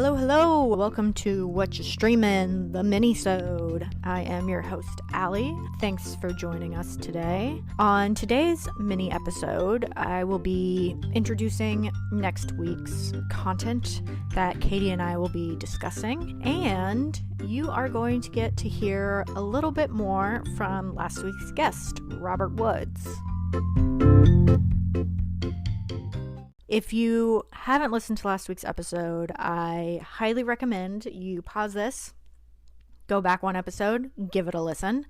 Hello, hello! Welcome to What You Streamin', the mini-sode. I am your host, Allie. Thanks for joining us today. On today's mini-episode, I will be introducing next week's content that Katie and I will be discussing, and you are going to get to hear a little bit more from last week's guest, Robert Woods. If you haven't listened to last week's episode, I highly recommend you pause this, go back one episode, give it a listen.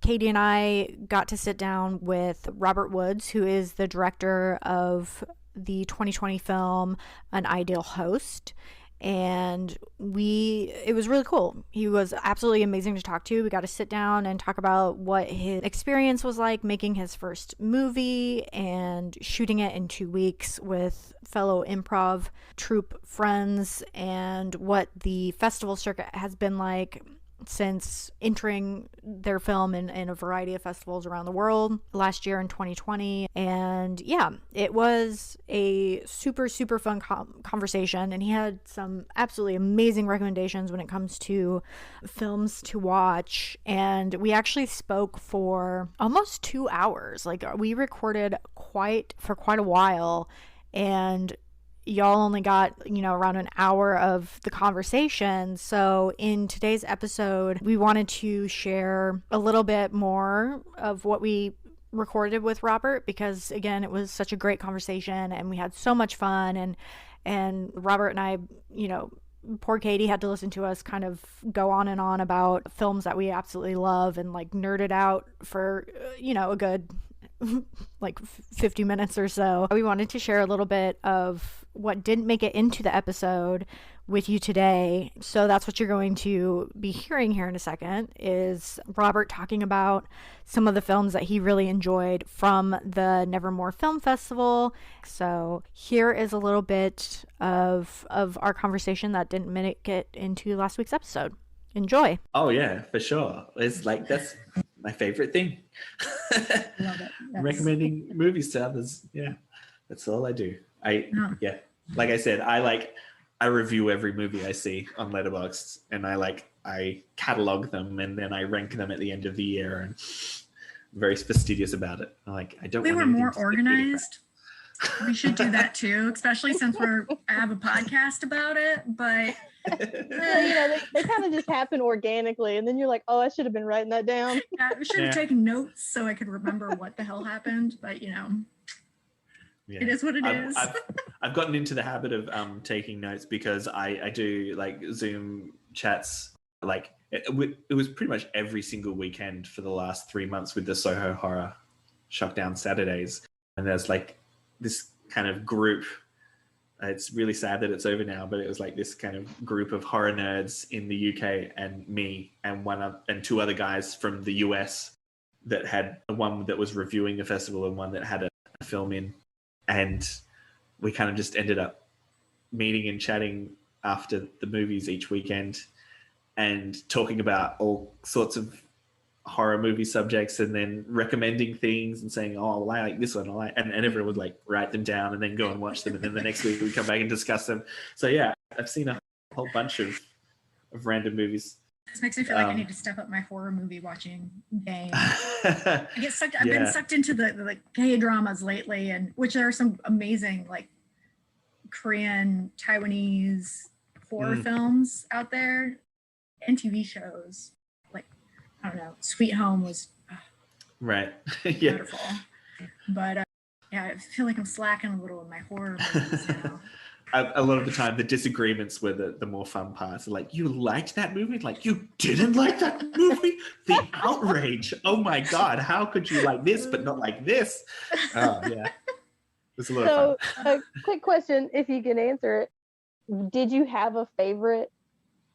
Katie and I got to sit down with Robert Woods, who is the director of the 2020 film An Ideal Host, and it was really cool. He was absolutely amazing to talk to. We got to sit down and talk about what his experience was like making his first movie and shooting it in 2 weeks with fellow improv troupe friends, and what the festival circuit has been like since entering their film in a variety of festivals around the world last year in 2020. And yeah, it was a super fun conversation, and he had some absolutely amazing recommendations when it comes to films to watch. And we actually spoke for almost 2 hours. Like, we recorded for quite a while, and y'all only got, around an hour of the conversation. So in today's episode, we wanted to share a little bit more of what we recorded with Robert, because again, it was such a great conversation and we had so much fun, and Robert and I, poor Katie had to listen to us kind of go on and on about films that we absolutely love and like nerded out for, a good like 50 minutes or so. We wanted to share a little bit of what didn't make it into the episode with you today. So that's what you're going to be hearing here in a second, is Robert talking about some of the films that he really enjoyed from the Nevermore Film Festival. So here is a little bit of our conversation that didn't make it into last week's episode. Enjoy. Oh yeah, for sure. It's like, that's my favorite thing. Love it. Yes. Recommending movies to others. Yeah, that's all I do. Yeah, like I said, I review every movie I see on Letterboxd, and I catalog them, and then I rank them at the end of the year, and I'm very fastidious about it. I don't. We were more organized. We should do that too, especially since I have a podcast about it. But they kind of just happen organically, and then you're like, oh, I should have been writing that down. Yeah, I should have taken notes so I could remember what the hell happened. But yeah. It is what it is. I've gotten into the habit of taking notes, because I do like Zoom chats. Like it was pretty much every single weekend for the last 3 months with the Soho Horror Shockdown Saturdays, and there's like this kind of group. It's really sad that it's over now, but it was like this kind of group of horror nerds in the UK, and me and two other guys from the US that had one that was reviewing the festival and one that had a film in. And we kind of just ended up meeting and chatting after the movies each weekend and talking about all sorts of horror movie subjects, and then recommending things and saying, oh, well, I like this one. And everyone would like write them down and then go and watch them. And then the next week we come back and discuss them. So yeah, I've seen a whole bunch of random movies. This makes me feel like I need to step up my horror movie watching game. I've been sucked into the K-dramas lately, and which there are some amazing like Korean, Taiwanese horror films out there, and TV shows. Like, I don't know, Sweet Home was right. wonderful. But I feel like I'm slacking a little in my horror movies now. A lot of the time, the disagreements were the more fun parts. Like, you liked that movie? Like, you didn't like that movie? The outrage. Oh my God, how could you like this but not like this? Oh, yeah. It's a lot of fun. So, a quick question, if you can answer it. Did you have a favorite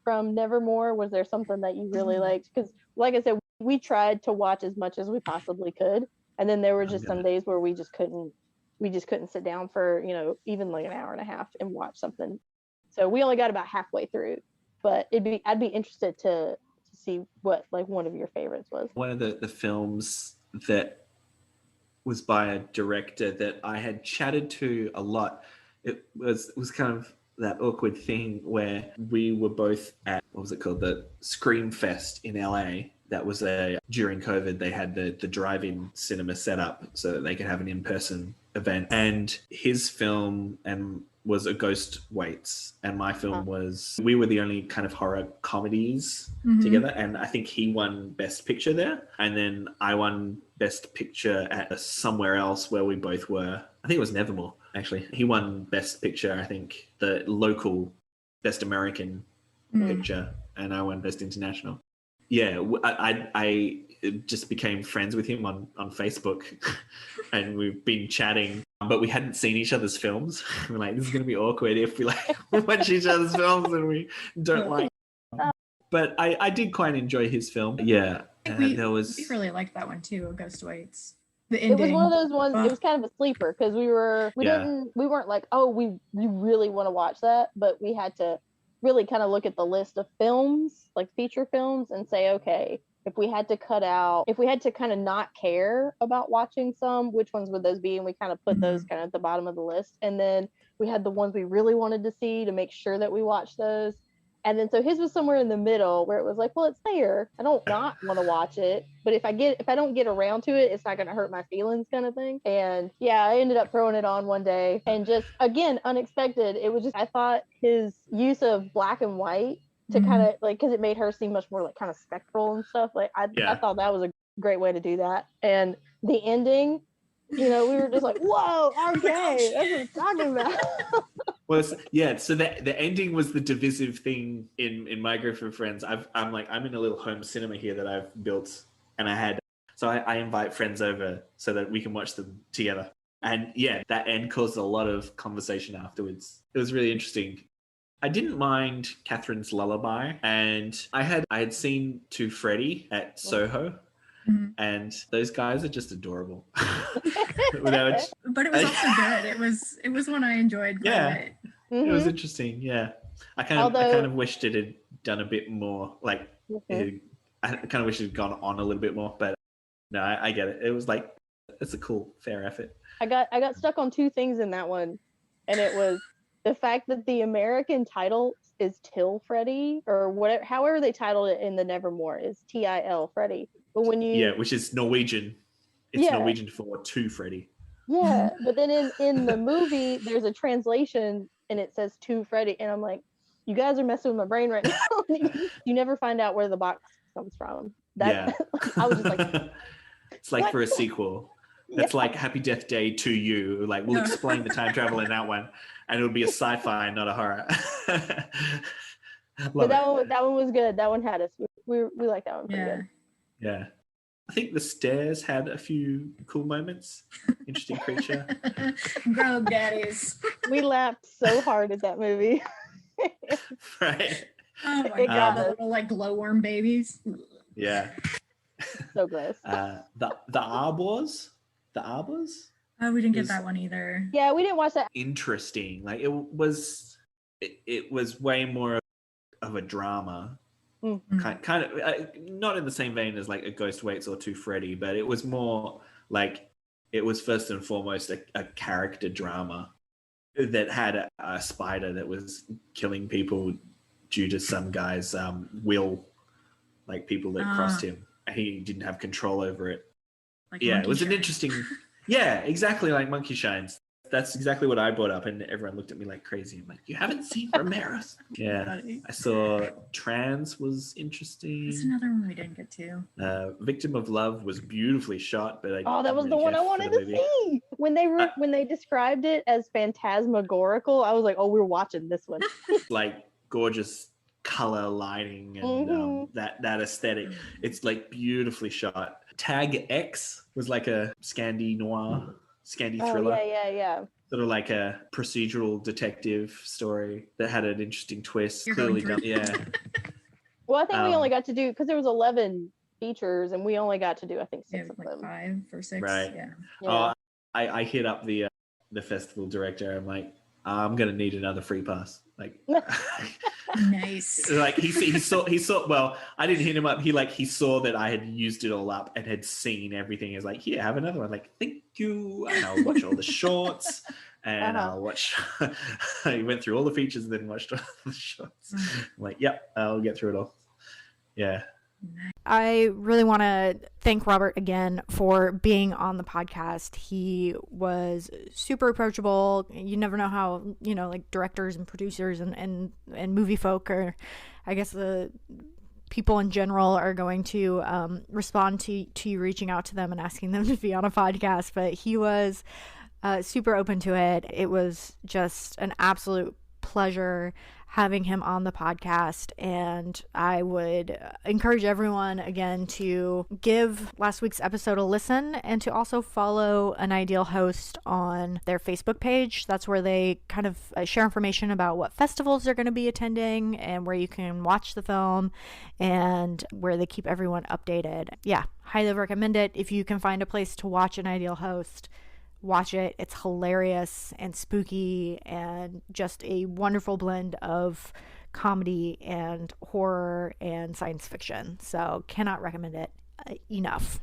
from Nevermore? Was there something that you really liked? Because, like I said, we tried to watch as much as we possibly could. And then there were just some days where we just couldn't sit down for, even like an hour and a half and watch something. So we only got about halfway through, but I'd be interested to see what like one of your favorites was. One of the films that was by a director that I had chatted to a lot. It was kind of that awkward thing where we were both at, what was it called? The Scream Fest in LA. That was during COVID, they had the drive-in cinema set up so that they could have an in-person event. And his film was A Ghost Waits, and my film was, we were the only kind of horror comedies together, and I think he won Best Picture there, and then I won Best Picture at somewhere else where we both were. I think it was Nevermore, actually. He won Best Picture, I think, the local Best American Picture, and I won Best International. Yeah, I just became friends with him on Facebook, and we've been chatting, but we hadn't seen each other's films. We're like, this is going to be awkward if we watch each other's films and we don't like them. But I did quite enjoy his film. Yeah, we really liked that one too, A Ghost Waits. The ending. It was one of those ones. Oh. It was kind of a sleeper because we weren't like, oh, we really want to watch that, but we had to really kind of look at the list of films, like feature films, and say, okay, if we had to kind of not care about watching some, which ones would those be? And we kind of put those kind of at the bottom of the list. And then we had the ones we really wanted to see to make sure that we watched those. And then so his was somewhere in the middle where it was like, well, it's there. I don't not want to watch it, but if I don't get around to it, it's not going to hurt my feelings, kind of thing. And yeah, I ended up throwing it on one day, and just, again, unexpected. It was just, I thought his use of black and white to kind of like, because it made her seem much more like kind of spectral and stuff. Like I thought that was a great way to do that. And the ending, we were just like, whoa, okay, that's what I'm talking about. So the ending was the divisive thing in my group of friends. I'm in a little home cinema here that I've built, and I invite friends over so that we can watch them together. And yeah, that end caused a lot of conversation afterwards. It was really interesting. I didn't mind Catherine's Lullaby, and I had seen To Freddy at Soho. And those guys are just adorable. But it was also good. It was one I enjoyed quite a bit. It was interesting. Yeah, I kind of wished it had done a bit more. Like, I kind of wish it had gone on a little bit more. But no, I get it. It was like, it's a cool, fair effort. I got stuck on two things in that one, and it was the fact that the American title is Till Freddy, or whatever, however they titled it in the Nevermore, is TIL Freddy. But when which is Norwegian. It's Norwegian for To Freddy. Yeah, but then in the movie, there's a translation and it says To Freddy, and I'm like, you guys are messing with my brain right now. You never find out where the box comes from. I was just like, it's like for a sequel. That's like Happy Death Day to You. Like, we'll explain the time travel in that one, and it'll be a sci-fi, not a horror. But that one was good. That one had us. We like that one pretty good. Yeah. I think the stairs had a few cool moments. Interesting creature. Bro, daddies. We laughed so hard at that movie. Right. Oh my god, the little like glowworm babies. Yeah. So gross. The Arbors? The Arbors? Oh, we didn't get that one either. Yeah, we didn't watch that. Interesting. Like, it was way more of a drama. Kind of not in the same vein as like A Ghost Waits or To Freddy, but it was more like, it was first and foremost a character drama that had a spider that was killing people due to some guy's will, like people that crossed him. He didn't have control over it. Like, yeah, it was an interesting. Yeah, exactly, like Monkey Shines. That's exactly what I brought up, and everyone looked at me like crazy. I'm like, you haven't seen Romero's? Yeah, I saw Trans was interesting. That's another one we didn't get to. Victim of Love was beautifully shot, but that was the one I wanted to see. When they described it as phantasmagorical, I was like, oh, we're watching this one. Like gorgeous color lighting and that aesthetic. It's like beautifully shot. Tag X was like a Scandi noir, Scandi thriller. Yeah. Sort of like a procedural detective story that had an interesting twist. You're Clearly going done. Yeah. Well, I think we only got to do, because there was 11 features and we only got to do, I think, 6 of like them. 5 or 6. Right. Yeah. Oh, I hit up the festival director. I'm like, I'm gonna need another free pass. Like, nice. Like he saw. Well, I didn't hit him up. He saw that I had used it all up and had seen everything. He's like, here, have another one. Like, thank you. And I'll watch all the shorts. and I'll watch. I went through all the features and then watched all the shots. I'm like, yep, I'll get through it all. Yeah. I really want to thank Robert again for being on the podcast. He was super approachable. You never know how, like directors and producers and movie folk, or I guess the people in general, are going to respond to you reaching out to them and asking them to be on a podcast. But he was super open to it. It was just an absolute pleasure having him on the podcast, and I would encourage everyone again to give last week's episode a listen, and to also follow An Ideal Host on their Facebook page. That's where they kind of share information about what festivals they're going to be attending and where you can watch the film, and where they keep everyone updated. Yeah, highly recommend it. If you can find a place to watch An Ideal Host, watch it. It's hilarious and spooky and just a wonderful blend of comedy and horror and science fiction. So cannot recommend it enough.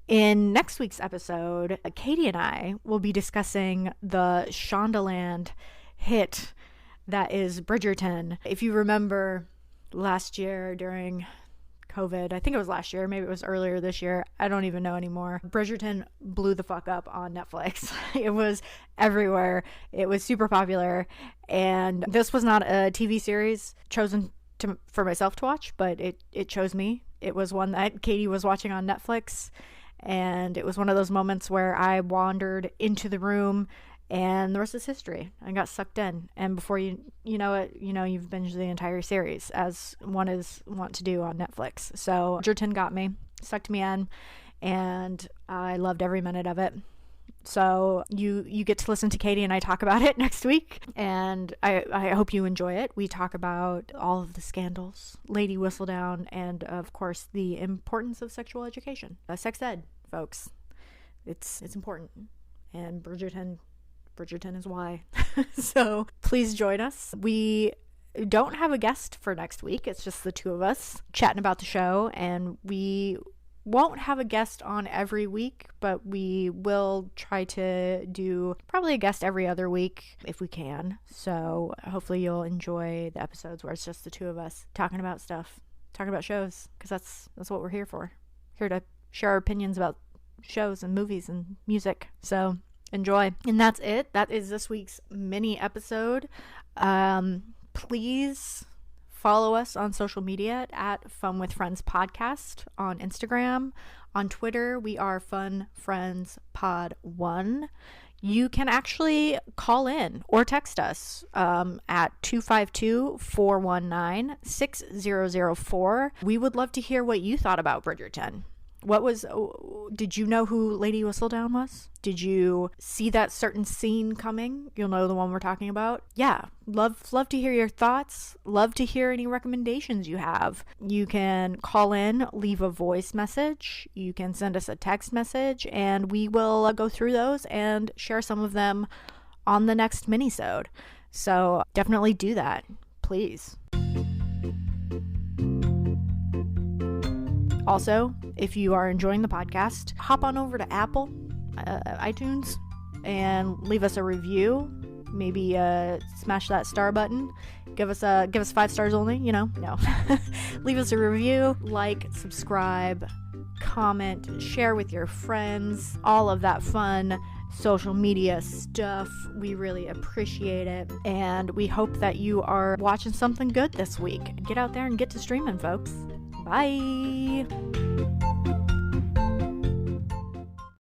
In next week's episode, Katie and I will be discussing the Shondaland hit that is Bridgerton. If you remember last year during COVID, I think it was last year, maybe it was earlier this year, I don't even know anymore, Bridgerton blew the fuck up on Netflix. It was everywhere. It was super popular, and this was not a TV series chosen for myself to watch, but it chose me. It was one that Katie was watching on Netflix, and it was one of those moments where I wandered into the room, and the rest is history. I got sucked in, and before you know it, you've binged the entire series, as one is wont to do on Netflix. So Bridgerton got me, sucked me in, and I loved every minute of it. So you get to listen to Katie and I talk about it next week, and I hope you enjoy it. We talk about all of the scandals, Lady Whistledown, and of course the importance of sexual education. Sex ed, folks. It's important, and Bridgerton is why. So please join us. We don't have a guest for next week. It's just the two of us chatting about the show, and we won't have a guest on every week, but we will try to do probably a guest every other week if we can. So hopefully you'll enjoy the episodes where it's just the two of us talking about stuff, talking about shows, because that's what we're here for. Here to share our opinions about shows and movies and music. So enjoy. And that's it. That is this week's mini episode. Please follow us on social media at Fun with Friends Podcast on Instagram. On Twitter, we are Fun Friends Pod 1. You can actually call in or text us at 252-419-6004. We would love to hear what you thought about Bridgerton. Did you know who Lady Whistledown was? Did you see that certain scene coming? You'll know the one we're talking about. Yeah, love to hear your thoughts. Love to hear any recommendations you have. You can call in, leave a voice message. You can send us a text message, and we will go through those and share some of them on the next mini-sode. So definitely do that, please. Also, if you are enjoying the podcast, hop on over to Apple, iTunes, and leave us a review. Maybe smash that star button. Give us 5 stars only. No. Leave us a review, like, subscribe, comment, share with your friends. All of that fun social media stuff. We really appreciate it, and we hope that you are watching something good this week. Get out there and get to streaming, folks. Bye.